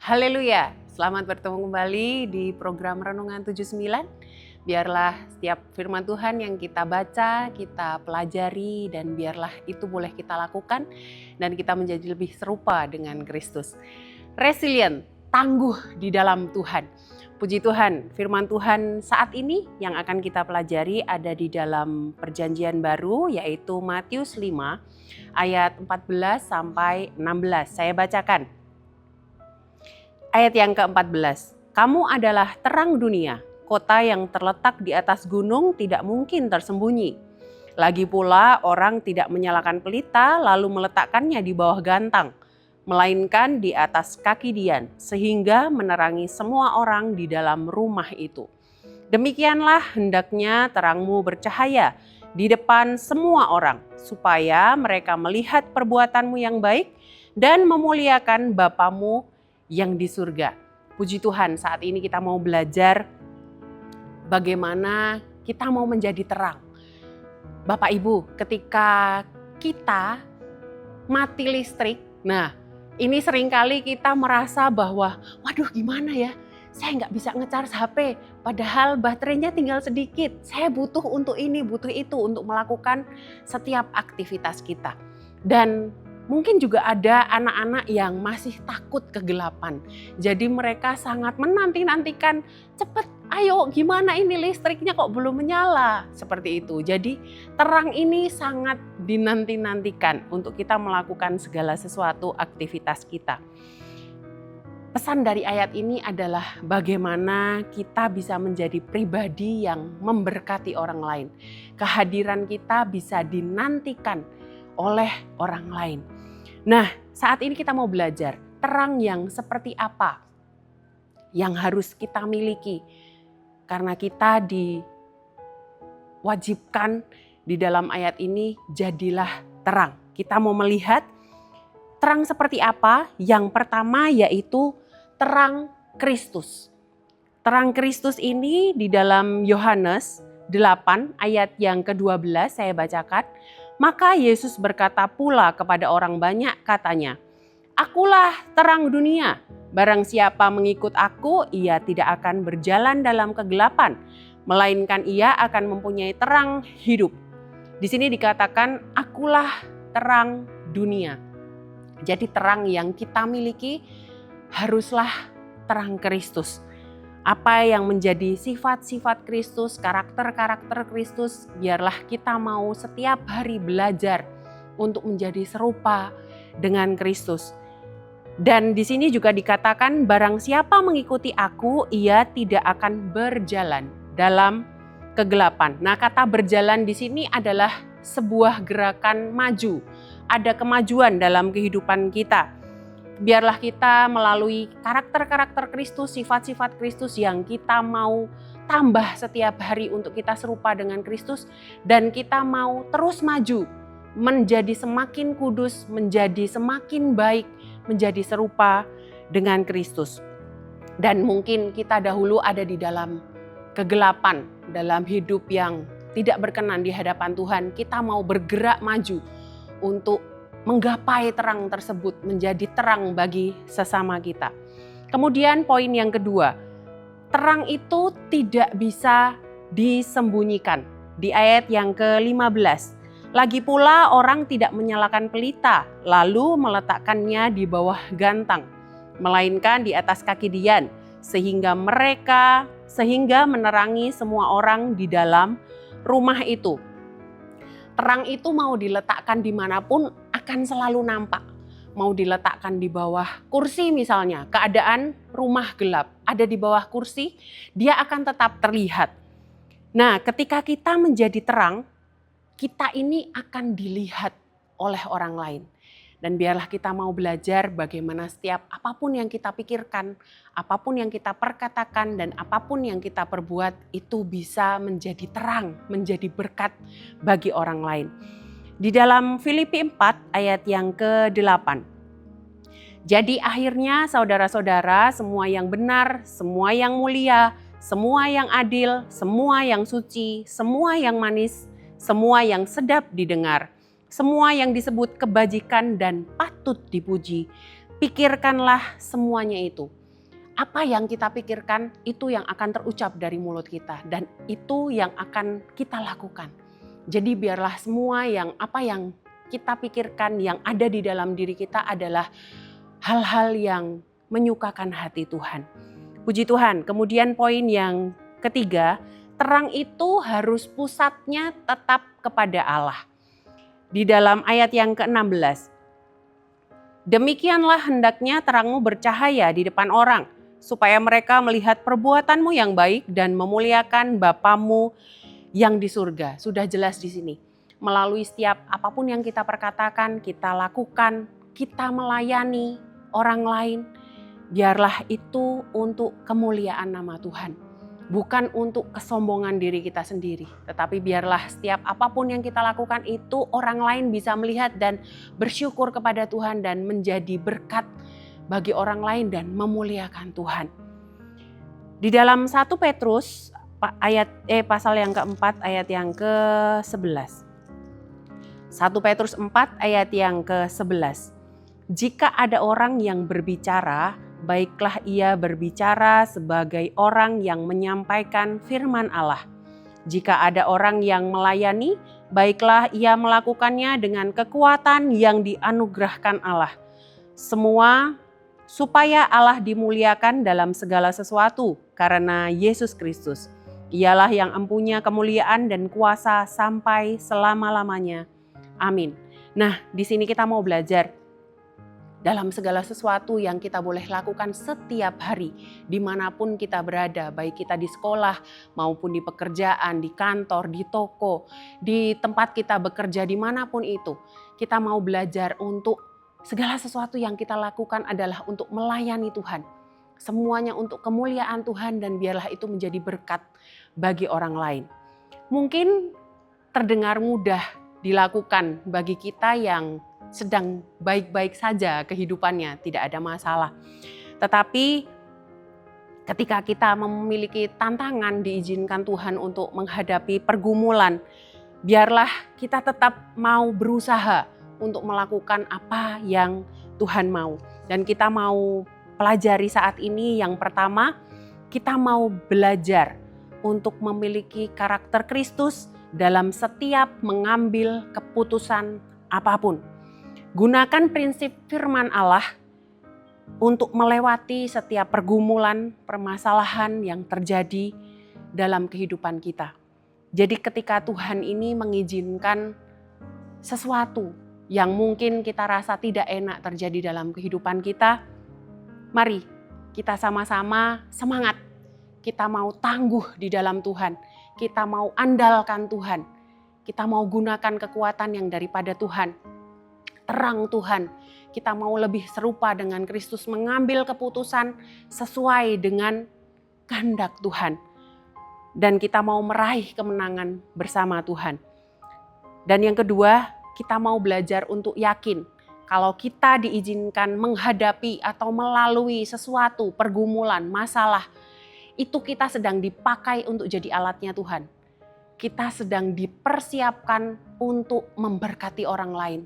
Haleluya, selamat bertemu kembali di program Renungan 79. Biarlah setiap firman Tuhan yang kita baca, kita pelajari, dan biarlah itu boleh kita lakukan dan kita menjadi lebih serupa dengan Kristus. Resilient, tangguh di dalam Tuhan. Puji Tuhan, firman Tuhan saat ini yang akan kita pelajari ada di dalam Perjanjian Baru, yaitu Matius 5 ayat 14 sampai 16. Saya bacakan. Ayat yang ke-14, kamu adalah terang dunia, kota yang terletak di atas gunung tidak mungkin tersembunyi. Lagi pula orang tidak menyalakan pelita lalu meletakkannya di bawah gantang, melainkan di atas kaki dian, sehingga menerangi semua orang di dalam rumah itu. Demikianlah hendaknya terangmu bercahaya di depan semua orang, supaya mereka melihat perbuatanmu yang baik dan memuliakan Bapamu yang di surga. Puji Tuhan, saat ini kita mau belajar bagaimana kita mau menjadi terang. Bapak Ibu, ketika kita mati listrik, nah ini seringkali kita merasa bahwa waduh gimana ya, saya nggak bisa ngecharge HP, padahal baterainya tinggal sedikit. Saya butuh untuk ini, butuh itu untuk melakukan setiap aktivitas kita. Dan mungkin juga ada anak-anak yang masih takut kegelapan. Jadi mereka sangat menanti-nantikan, cepet ayo gimana ini listriknya kok belum menyala. Seperti itu. Jadi terang ini sangat dinanti-nantikan untuk kita melakukan segala sesuatu aktivitas kita. Pesan dari ayat ini adalah bagaimana kita bisa menjadi pribadi yang memberkati orang lain. Kehadiran kita bisa dinantikan oleh orang lain. Nah, saat ini kita mau belajar terang yang seperti apa yang harus kita miliki. Karena kita diwajibkan di dalam ayat ini jadilah terang. Kita mau melihat terang seperti apa? Yang pertama yaitu terang Kristus. Terang Kristus ini di dalam Yohanes 8 ayat yang ke-12 saya bacakan. Maka Yesus berkata pula kepada orang banyak katanya, akulah terang dunia, barang siapa mengikut aku, ia tidak akan berjalan dalam kegelapan, melainkan ia akan mempunyai terang hidup. Di sini dikatakan, akulah terang dunia. Jadi terang yang kita miliki haruslah terang Kristus. Apa yang menjadi sifat-sifat Kristus, karakter-karakter Kristus, biarlah kita mau setiap hari belajar untuk menjadi serupa dengan Kristus. Dan di sini juga dikatakan barang siapa mengikuti aku, ia tidak akan berjalan dalam kegelapan. Nah, kata berjalan di sini adalah sebuah gerakan maju. Ada kemajuan dalam kehidupan kita. Biarlah kita melalui karakter-karakter Kristus, sifat-sifat Kristus yang kita mau tambah setiap hari untuk kita serupa dengan Kristus. Dan kita mau terus maju, menjadi semakin kudus, menjadi semakin baik, menjadi serupa dengan Kristus. Dan mungkin kita dahulu ada di dalam kegelapan, dalam hidup yang tidak berkenan di hadapan Tuhan. Kita mau bergerak maju untuk menggapai terang tersebut, menjadi terang bagi sesama kita. Kemudian poin yang kedua, terang itu tidak bisa disembunyikan. Di ayat yang ke-15, lagi pula orang tidak menyalakan pelita lalu meletakkannya di bawah gantang, melainkan di atas kaki dian, sehingga menerangi semua orang di dalam rumah itu. Terang itu mau diletakkan dimanapun akan selalu nampak. Mau diletakkan di bawah kursi misalnya, keadaan rumah gelap, ada di bawah kursi, dia akan tetap terlihat. Nah, ketika kita menjadi terang, kita ini akan dilihat oleh orang lain. Dan biarlah kita mau belajar bagaimana setiap apapun yang kita pikirkan, apapun yang kita perkatakan, dan apapun yang kita perbuat itu bisa menjadi terang, menjadi berkat bagi orang lain. Di dalam Filipi 4 ayat yang ke-8. Jadi akhirnya saudara-saudara, semua yang benar, semua yang mulia, semua yang adil, semua yang suci, semua yang manis, semua yang sedap didengar, semua yang disebut kebajikan dan patut dipuji, pikirkanlah semuanya itu. apa yang kita pikirkan itu yang akan terucap dari mulut kita dan itu yang akan kita lakukan. Jadi biarlah semua apa yang kita pikirkan yang ada di dalam diri kita adalah hal-hal yang menyukakan hati Tuhan. Puji Tuhan. Kemudian poin yang ketiga, terang itu harus pusatnya tetap kepada Allah. Di dalam ayat yang ke-16. Demikianlah hendaknya terangmu bercahaya di depan orang, supaya mereka melihat perbuatanmu yang baik dan memuliakan Bapamu yang di surga. Sudah jelas di sini. Melalui setiap apapun yang kita perkatakan, kita lakukan, kita melayani orang lain, biarlah itu untuk kemuliaan nama Tuhan. Bukan untuk kesombongan diri kita sendiri. Tetapi biarlah setiap apapun yang kita lakukan itu orang lain bisa melihat dan bersyukur kepada Tuhan dan menjadi berkat bagi orang lain dan memuliakan Tuhan. Di dalam 1 Petrus pasal yang keempat ayat yang ke-11. 1 Petrus 4 ayat yang ke-11. Jika ada orang yang berbicara, baiklah ia berbicara sebagai orang yang menyampaikan firman Allah. Jika ada orang yang melayani, baiklah ia melakukannya dengan kekuatan yang dianugerahkan Allah. Semua supaya Allah dimuliakan dalam segala sesuatu karena Yesus Kristus. Ialah yang empunya kemuliaan dan kuasa sampai selama-lamanya. Amin. Nah, di sini kita mau belajar dalam segala sesuatu yang kita boleh lakukan setiap hari, dimanapun kita berada, baik kita di sekolah maupun di pekerjaan, di kantor, di toko, di tempat kita bekerja, dimanapun itu. Kita mau belajar untuk segala sesuatu yang kita lakukan adalah untuk melayani Tuhan. Semuanya untuk kemuliaan Tuhan dan biarlah itu menjadi berkat bagi orang lain. Mungkin terdengar mudah dilakukan bagi kita yang sedang baik-baik saja kehidupannya, tidak ada masalah. Tetapi ketika kita memiliki tantangan, diizinkan Tuhan untuk menghadapi pergumulan, biarlah kita tetap mau berusaha untuk melakukan apa yang Tuhan mau. Dan kita mau pelajari saat ini yang pertama, kita mau belajar untuk memiliki karakter Kristus dalam setiap mengambil keputusan apapun. Gunakan prinsip firman Allah untuk melewati setiap pergumulan, permasalahan yang terjadi dalam kehidupan kita. Jadi ketika Tuhan ini mengizinkan sesuatu yang mungkin kita rasa tidak enak terjadi dalam kehidupan kita, mari kita sama-sama semangat. Kita mau tangguh di dalam Tuhan. Kita mau andalkan Tuhan. Kita mau gunakan kekuatan yang daripada Tuhan. Terang Tuhan, kita mau lebih serupa dengan Kristus, mengambil keputusan sesuai dengan kehendak Tuhan. Dan kita mau meraih kemenangan bersama Tuhan. Dan yang kedua, kita mau belajar untuk yakin. Kalau kita diizinkan menghadapi atau melalui sesuatu pergumulan, masalah, itu kita sedang dipakai untuk jadi alatnya Tuhan. Kita sedang dipersiapkan untuk memberkati orang lain.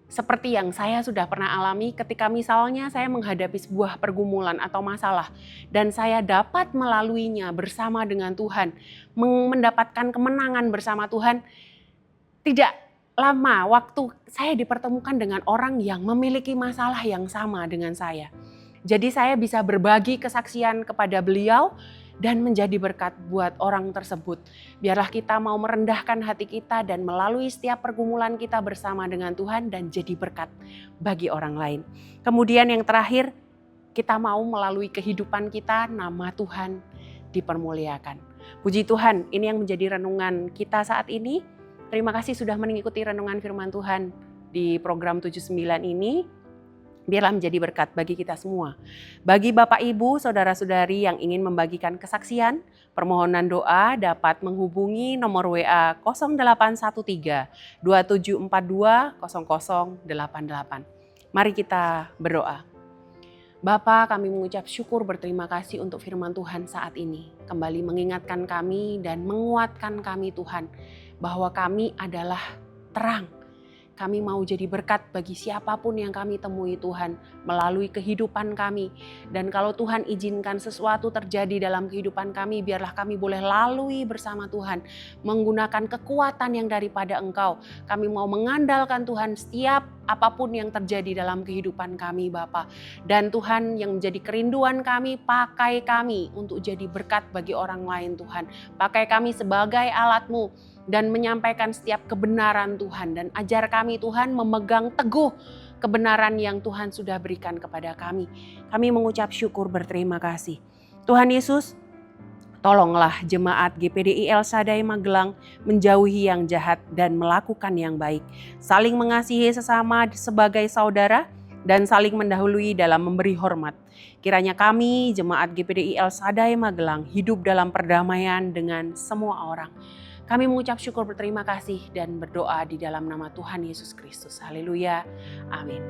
Seperti yang saya sudah pernah alami ketika misalnya saya menghadapi sebuah pergumulan atau masalah dan saya dapat melaluinya bersama dengan Tuhan, mendapatkan kemenangan bersama Tuhan. Tidak lama waktu saya dipertemukan dengan orang yang memiliki masalah yang sama dengan saya. Jadi saya bisa berbagi kesaksian kepada beliau dan menjadi berkat buat orang tersebut. Biarlah kita mau merendahkan hati kita dan melalui setiap pergumulan kita bersama dengan Tuhan dan jadi berkat bagi orang lain. Kemudian yang terakhir, kita mau melalui kehidupan kita nama Tuhan dipermuliakan. Puji Tuhan, ini yang menjadi renungan kita saat ini. Terima kasih sudah mengikuti renungan firman Tuhan di program 79 ini. Biarlah menjadi berkat bagi kita semua. Bagi Bapak Ibu, Saudara-saudari yang ingin membagikan kesaksian, permohonan doa dapat menghubungi nomor WA 0813 2742 0088. Mari kita berdoa. Bapa, kami mengucap syukur berterima kasih untuk firman Tuhan saat ini. Kembali mengingatkan kami dan menguatkan kami Tuhan, bahwa kami adalah terang. Kami mau jadi berkat bagi siapapun yang kami temui Tuhan melalui kehidupan kami. Dan kalau Tuhan izinkan sesuatu terjadi dalam kehidupan kami, biarlah kami boleh lalui bersama Tuhan. Menggunakan kekuatan yang daripada Engkau. Kami mau mengandalkan Tuhan setiap apapun yang terjadi dalam kehidupan kami Bapa. Dan Tuhan yang menjadi kerinduan kami, pakai kami untuk jadi berkat bagi orang lain Tuhan. Pakai kami sebagai alat-Mu dan menyampaikan setiap kebenaran Tuhan. Dan ajar kami Tuhan memegang teguh kebenaran yang Tuhan sudah berikan kepada kami. Kami mengucap syukur berterima kasih. Tuhan Yesus, tolonglah jemaat GPDI El Shaddai Magelang menjauhi yang jahat dan melakukan yang baik. Saling mengasihi sesama sebagai saudara dan saling mendahului dalam memberi hormat. Kiranya kami, jemaat GPDI El Shaddai Magelang, hidup dalam perdamaian dengan semua orang. Kami mengucap syukur berterima kasih dan berdoa di dalam nama Tuhan Yesus Kristus. Haleluya. Amin.